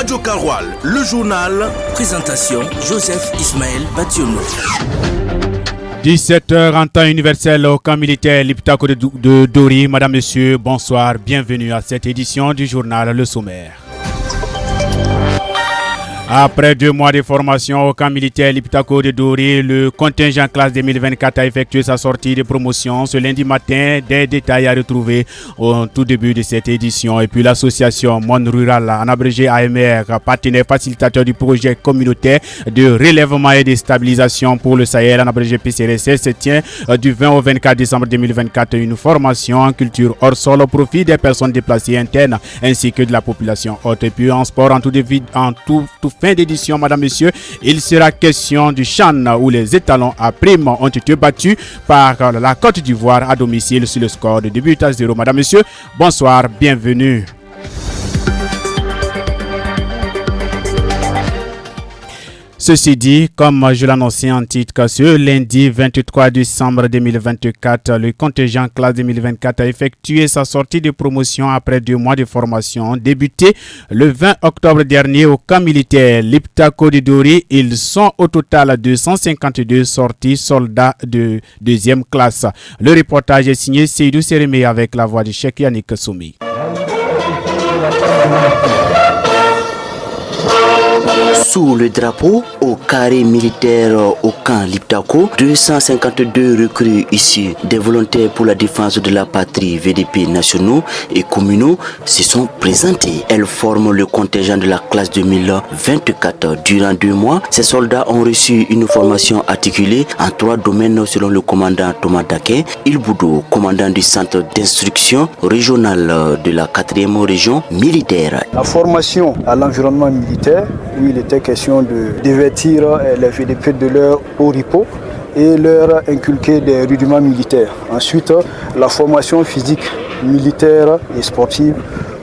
Radio Karoual, le journal. Présentation Joseph Ismaël Bationo. 17h en temps universel au camp militaire Liptako de Dori. Madame, Monsieur, bonsoir. Bienvenue à cette édition du journal Le Sommaire. Après 2 mois de formation au camp militaire Liptako de Dori, le contingent classe 2024 a effectué sa sortie de promotion ce lundi matin. Des détails à retrouver au tout début de cette édition. Et puis l'association Monde Rural, en abrégé AMR, partenaire facilitateur du projet communautaire de relèvement et de stabilisation pour le Sahel, en abrégé PCRSS, se tient du 20 au 24 décembre 2024 une formation en culture hors sol au profit des personnes déplacées internes ainsi que de la population haute. Et puis en sport, en tout fin d'édition, madame, monsieur, il sera question du CHAN où les étalons à prime ont été battus par la Côte d'Ivoire à domicile sur le score de 2 buts à 0. Madame, monsieur, bonsoir, bienvenue. Ceci dit, comme je l'annonçais en titre, ce lundi 23 décembre 2024, le contingent classe 2024 a effectué sa sortie de promotion après 2 mois de formation. Débuté le 20 octobre dernier au camp militaire Liptako de Dori, ils sont au total 252 sortis soldats de 2e classe. Le reportage est signé Seydou Sérémé avec la voix de Cheikh Yannick Soumi. Sous le drapeau, au carré militaire au camp Liptako, 252 recrues issus des volontaires pour la défense de la patrie VDP nationaux et communaux se sont présentés. Elles forment le contingent de la classe 2024. Durant 2 mois, ces soldats ont reçu une formation articulée en 3 domaines selon le commandant Thomas Daquet Ilboudo, commandant du centre d'instruction régional de la 4e région militaire. La formation à l'environnement militaire, où il était question de dévêtir les VDP de leur haut repos et leur inculquer des rudiments militaires. Ensuite, la formation physique, militaire et sportive,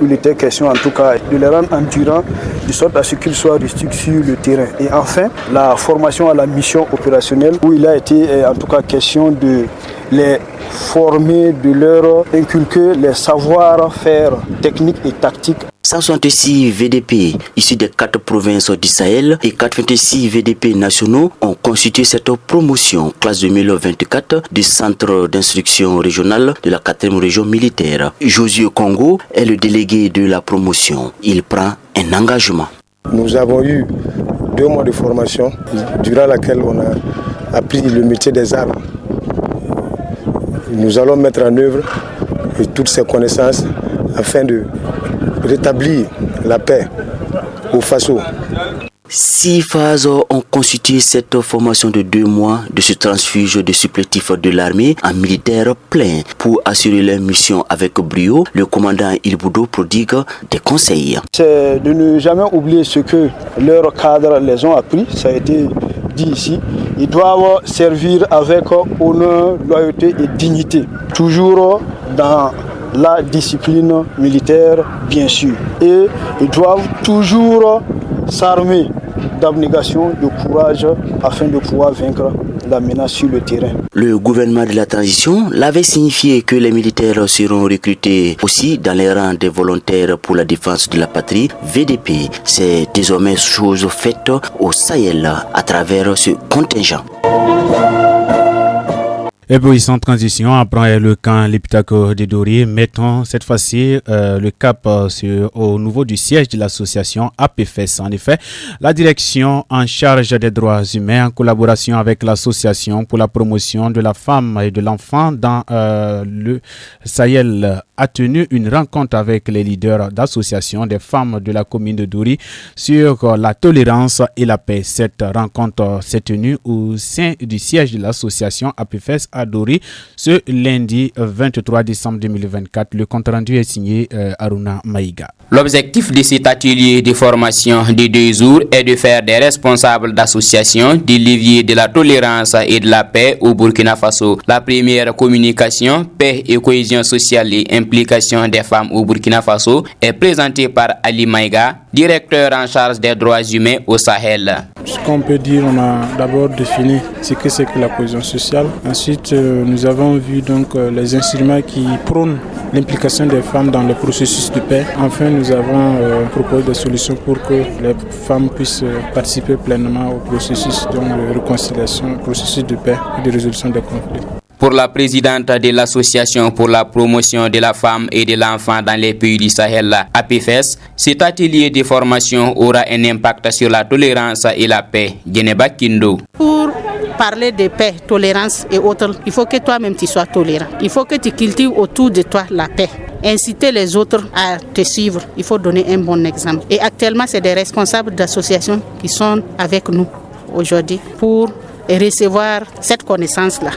où il était question en tout cas de les rendre endurants, de sorte à ce qu'ils soient rustiques sur le terrain. Et enfin, la formation à la mission opérationnelle, où il a été en tout cas question de les former, de leur inculquer les savoir-faire techniques et tactiques. 166 VDP issus des 4 provinces du Sahel et 86 VDP nationaux ont constitué cette promotion classe 2024 du centre d'instruction régional de la 4e région militaire. Josué Congo est le délégué de la promotion. Il prend un engagement. Nous avons eu 2 mois de formation durant laquelle on a appris le métier des armes. Nous allons mettre en œuvre toutes ces connaissances afin de rétablir la paix au Faso. 6 phases ont constitué cette formation de 2 mois de ce transfuge de supplétifs de l'armée en militaire plein. Pour assurer leur mission avec brio, le commandant Ilboudo prodigue des conseils. C'est de ne jamais oublier ce que leurs cadres les ont appris, ça a été dit ici. Ils doivent servir avec honneur, loyauté et dignité, toujours dans la discipline militaire, bien sûr. Et ils doivent toujours s'armer d'abnégation, de courage, afin de pouvoir vaincre la menace sur le terrain. Le gouvernement de la transition l'avait signifié que les militaires seront recrutés aussi dans les rangs des volontaires pour la défense de la patrie, VDP. C'est désormais chose faite au Sahel à travers ce contingent. Et puis sans transition, après le camp Liptako de Dori, mettons cette fois-ci le cap au niveau du siège de l'association APFES. En effet, la direction en charge des droits humains, en collaboration avec l'association pour la promotion de la femme et de l'enfant dans le Sahel, a tenu une rencontre avec les leaders d'associations des femmes de la commune de Dori sur la tolérance et la paix. Cette rencontre s'est tenue au sein du siège de l'association APFES à Dori ce lundi 23 décembre 2024. Le compte rendu est signé Aruna Maïga. L'objectif de cet atelier de formation de 2 jours est de faire des responsables d'associations du levier de la tolérance et de la paix au Burkina Faso. La première communication, paix et cohésion sociale et implication des femmes au Burkina Faso, est présentée par Ali Maïga, directeur en charge des droits humains au Sahel. Ce qu'on peut dire, on a d'abord défini ce que c'est que la cohésion sociale. Ensuite, nous avons vu donc les instruments qui prônent l'implication des femmes dans le processus de paix. Enfin, nous avons proposé des solutions pour que les femmes puissent participer pleinement au processus de réconciliation, au processus de paix et de résolution des conflits. Pour la présidente de l'Association pour la promotion de la femme et de l'enfant dans les pays du Sahel, APFES, cet atelier de formation aura un impact sur la tolérance et la paix. Geneba Kindo. Pour parler de paix, tolérance et autres, il faut que toi-même tu sois tolérant. Il faut que tu cultives autour de toi la paix. Inciter les autres à te suivre, il faut donner un bon exemple. Et actuellement, c'est des responsables d'associations qui sont avec nous aujourd'hui pour recevoir cette connaissance-là.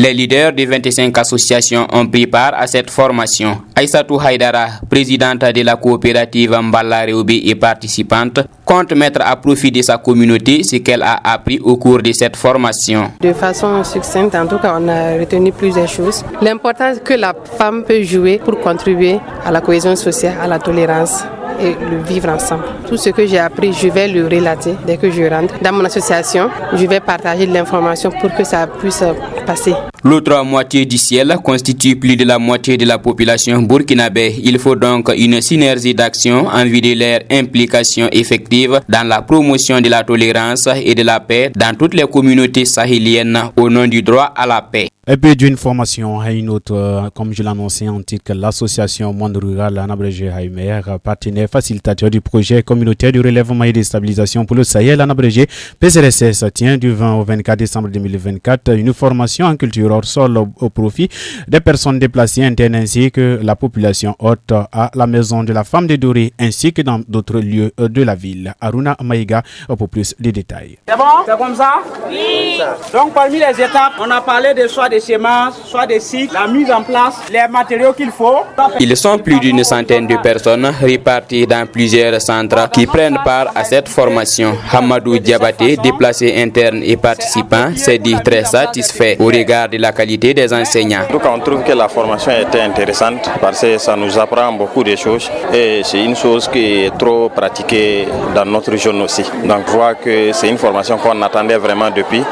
Les leaders des 25 associations ont pris part à cette formation. Aïssatou Haïdara, présidente de la coopérative Mbala Réobi et participante, compte mettre à profit de sa communauté ce qu'elle a appris au cours de cette formation. De façon succincte, en tout cas, on a retenu plusieurs choses. L'importance que la femme peut jouer pour contribuer à la cohésion sociale, à la tolérance et le vivre ensemble. Tout ce que j'ai appris, je vais le relater dès que je rentre dans mon association. Je vais partager de l'information pour que ça puisse passer. L'autre moitié du ciel constitue plus de la moitié de la population burkinabé. Il faut donc une synergie d'action en vue de leur implication effective dans la promotion de la tolérance et de la paix dans toutes les communautés sahéliennes au nom du droit à la paix. Et puis d'une formation à une autre, comme je l'annonçais en titre, l'association Monde Rural, en abrégé Haimer, partenaire facilitateur du projet communautaire du relèvement et de stabilisation pour le Sahel, en abrégé PCRSS, tient du 20 au 24 décembre 2024 une formation en culture hors sol au profit des personnes déplacées internes ainsi que la population haute à la maison de la femme de Doré ainsi que dans d'autres lieux de la ville. Aruna Maïga pour plus de détails. C'est bon? C'est comme ça? Oui. Donc parmi les étapes, on a parlé de soit des semences, soit des cycles, la mise en place, les matériaux qu'il faut. Ils sont plus d'une centaine de personnes réparties dans plusieurs centres qui prennent part à cette formation. Hamadou Diabaté, déplacé interne et participant, s'est dit très satisfait au regard de la qualité des enseignants. Donc on trouve que la formation était intéressante parce que ça nous apprend beaucoup de choses et c'est une chose qui est trop pratiquée dans notre région aussi. Donc je vois que c'est une formation qu'on attendait vraiment depuis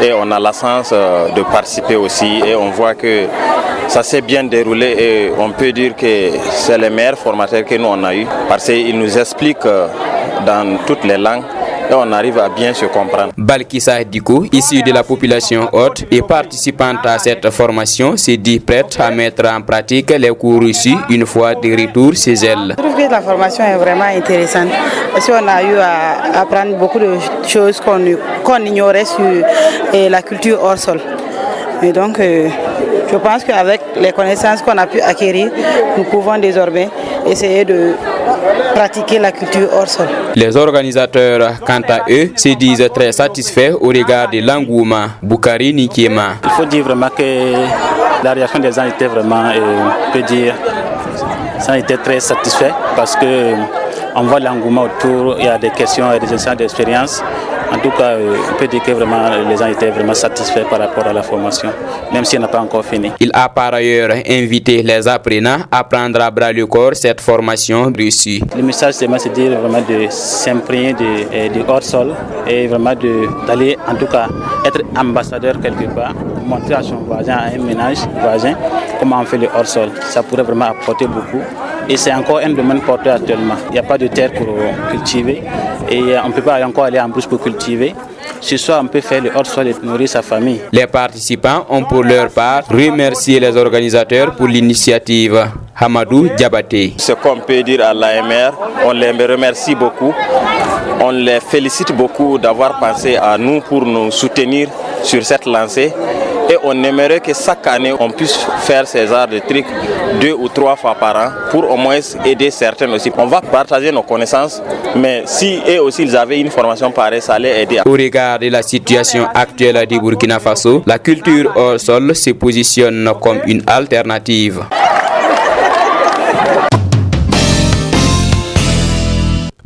et on a la chance de participer aussi et on voit que ça s'est bien déroulé et on peut dire que c'est les meilleurs formateurs que nous on a eu parce qu'ils nous expliquent dans toutes les langues et on arrive à bien se comprendre. Balkissa Diko, issue de la population haute et participante à cette formation, s'est dit prête à mettre en pratique les cours reçus une fois de retour chez elle. Je trouve que la formation est vraiment intéressante parce qu'on a eu à apprendre beaucoup de choses qu'on ignorait sur la culture hors sol. Et donc, je pense qu'avec les connaissances qu'on a pu acquérir, nous pouvons désormais essayer de pratiquer la culture hors sol. Les organisateurs, quant à eux, se disent très satisfaits au regard de l'engouement. Boukari Nikiema. Il faut dire vraiment que la réaction des gens était vraiment, on peut dire, ça a été très satisfait parce que on voit l'engouement autour, il y a des questions et des échanges d'expérience. En tout cas, on peut dire que vraiment, les gens étaient vraiment satisfaits par rapport à la formation, même si elle n'a pas encore fini. Il a par ailleurs invité les apprenants à prendre à bras le corps cette formation reçue. Le message, c'est de dire vraiment de s'imprégner de hors-sol et vraiment d'aller, en tout cas, être ambassadeur quelque part, montrer à son voisin, à un ménage voisin, comment on fait le hors-sol. Ça pourrait vraiment apporter beaucoup. Et c'est encore un domaine porté actuellement. Il n'y a pas de terre pour cultiver et on ne peut pas encore aller en brousse pour cultiver. Ce soir, on peut faire le hors-sol et nourrir sa famille. Les participants ont pour leur part remercié les organisateurs pour l'initiative. Hamadou Diabaté. Ce qu'on peut dire à l'AMR, on les remercie beaucoup. On les félicite beaucoup d'avoir pensé à nous pour nous soutenir sur cette lancée. Et on aimerait que chaque année, on puisse faire ces genres de trucs 2 ou 3 fois par an pour au moins aider certains aussi. On va partager nos connaissances, mais si eux aussi ils avaient une formation pareille, ça allait aider. Au regard de la situation actuelle du Burkina Faso, la culture hors sol se positionne comme une alternative.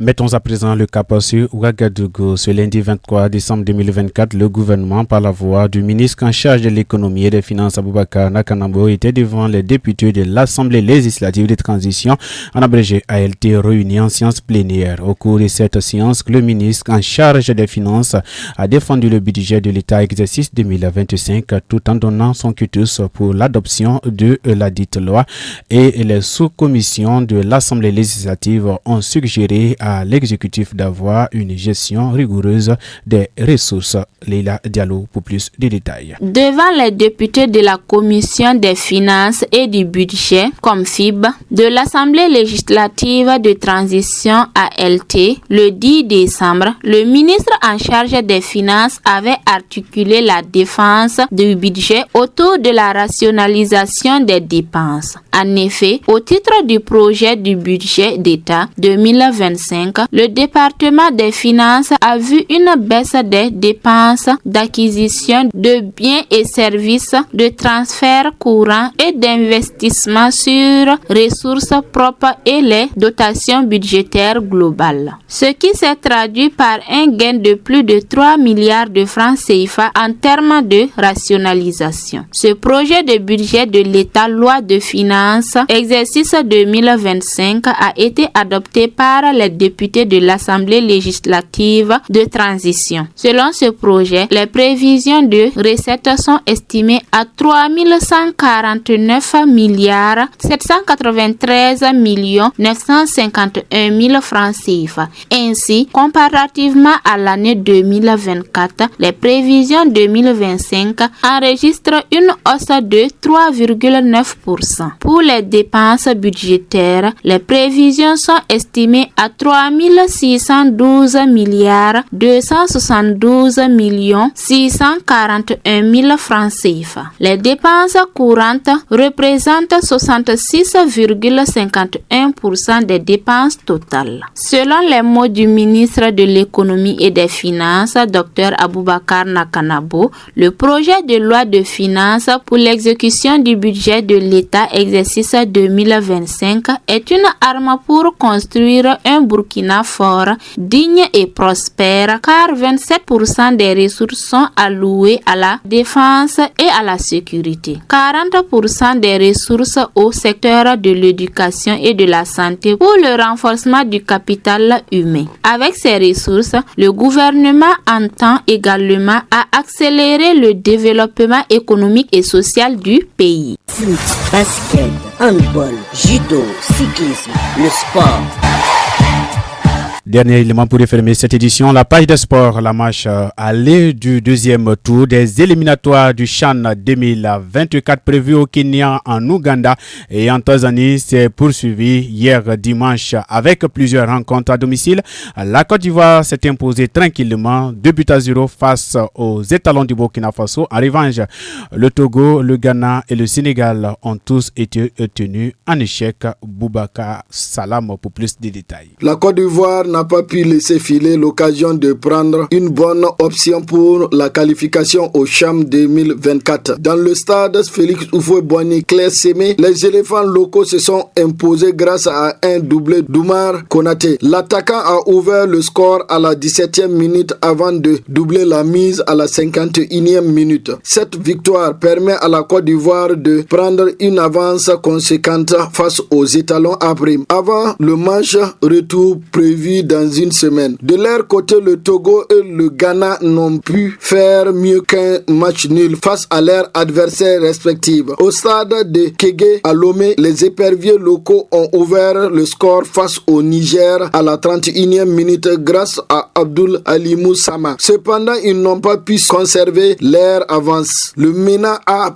Mettons à présent le cap sur Ouagadougou. Ce lundi 23 décembre 2024, le gouvernement, par la voix du ministre en charge de l'économie et des finances, Aboubakar Nakanabo, était devant les députés de l'Assemblée législative de transition, en abrégé ALT, réunis en séance plénière. Au cours de cette séance, le ministre en charge des finances a défendu le budget de l'État exercice 2025 tout en donnant son quitus pour l'adoption de la dite loi, et les sous-commissions de l'Assemblée législative ont suggéré à l'exécutif d'avoir une gestion rigoureuse des ressources. Leila Diallo pour plus de détails. Devant les députés de la Commission des finances et du budget, comme FIB, de l'Assemblée législative de transition ALT, le 10 décembre, le ministre en charge des finances avait articulé la défense du budget autour de la rationalisation des dépenses. En effet, au titre du projet du budget d'État 2025, le département des finances a vu une baisse des dépenses d'acquisition de biens et services, de transferts courants et d'investissement sur ressources propres et les dotations budgétaires globales. Ce qui s'est traduit par un gain de plus de 3 milliards de francs CFA en termes de rationalisation. Ce projet de budget de l'État, loi de finances, exercice 2025, a été adopté par les députés de l'Assemblée législative de transition. Selon ce projet, les prévisions de recettes sont estimées à 3 149 milliards 793 millions 951 000 francs CFA. Ainsi, comparativement à l'année 2024, les prévisions 2025 enregistrent une hausse de 3,9%. Pour les dépenses budgétaires, les prévisions sont estimées à 3 612 milliards 272 millions 641 000 francs CFA. Les dépenses courantes représentent 66,51% des dépenses totales. Selon les mots du ministre de l'économie et des finances, Dr Aboubakar Nakanabo, le projet de loi de finances pour l'exécution du budget de l'État exercice 2025 est une arme pour construire un Burkina fort, digne et prospère, car 27% des ressources sont allouées à la défense et à la sécurité, 40% des ressources au secteur de l'éducation et de la santé pour le renforcement du capital humain. Avec ces ressources, le gouvernement entend également à accélérer le développement économique et social du pays. Foot, basket, handball, judo, cyclisme, le sport. Dernier élément pour refermer cette édition, la page de sport, la marche aller du deuxième tour des éliminatoires du CHAN 2024 prévu au Kenya, en Ouganda et en Tanzanie s'est poursuivi hier dimanche avec plusieurs rencontres à domicile. La Côte d'Ivoire s'est imposée tranquillement 2-0 face aux étalons du Burkina Faso. En revanche, le Togo, le Ghana et le Sénégal ont tous été tenus en échec. Boubacar Salam pour plus de détails. La Côte d'Ivoire n'a pas pu laisser filer l'occasion de prendre une bonne option pour la qualification au CHAN 2024. Dans le stade Félix Houphouët-Boigny Clair-Sémé, les éléphants locaux se sont imposés grâce à un doublé d'Oumar Konaté. L'attaquant a ouvert le score à la 17e minute avant de doubler la mise à la 51e minute. Cette victoire permet à la Côte d'Ivoire de prendre une avance conséquente face aux étalons à prime. Avant le match retour prévu dans une semaine. De leur côté, le Togo et le Ghana n'ont pu faire mieux qu'un match nul face à leurs adversaires respectifs. Au stade de Kégué à Lomé, les éperviers locaux ont ouvert le score face au Niger à la 31e minute grâce à Abdul Alimou Sama. Cependant, ils n'ont pas pu conserver leur avance. Le MENA A'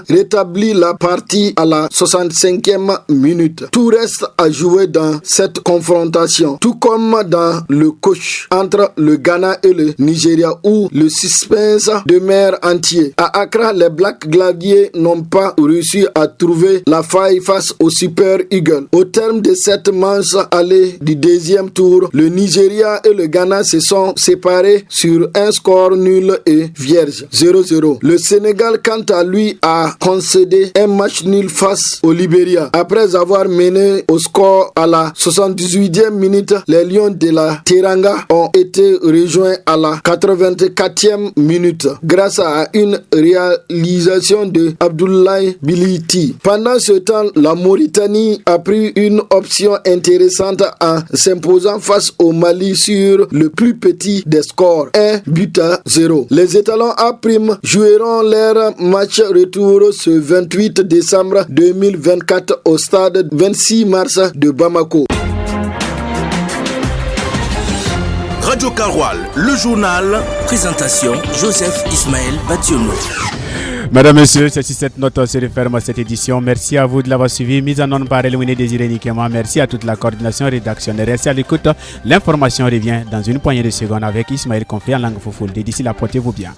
rétablit la partie à la 65e minute. Tout reste à jouer dans cette confrontation, tout comme dans le coach entre le Ghana et le Nigeria où le suspense demeure entier. À Accra, les Black Gladiers n'ont pas réussi à trouver la faille face au Super Eagles. Au terme de cette manche allée du deuxième tour, le Nigeria et le Ghana se sont séparés sur un score nul et vierge, 0-0. Le Sénégal, quant à lui, a concédé un match nul face au Libéria. Après avoir mené au score à la 78e minute, les Lions Lions de la Teranga ont été rejoints à la 84e minute grâce à une réalisation de Abdoulaye Biliti. Pendant ce temps, la Mauritanie a pris une option intéressante en s'imposant face au Mali sur le plus petit des scores, 1-0. Les étalons A' joueront leur match retour ce 28 décembre 2024 au stade 26 mars de Bamako. Radio Karoual, le journal. Présentation Joseph Ismaël Bationo. Mesdames, Messieurs, c'est sur cette note se referme cette édition. Merci à vous de l'avoir suivi. Mise en onde par Elouine Désiré Nikema. Merci à toute la coordination rédactionnelle. Restez à l'écoute. L'information revient dans une poignée de secondes avec Ismaël Confré en langue foufoulde. D'ici là, portez-vous bien.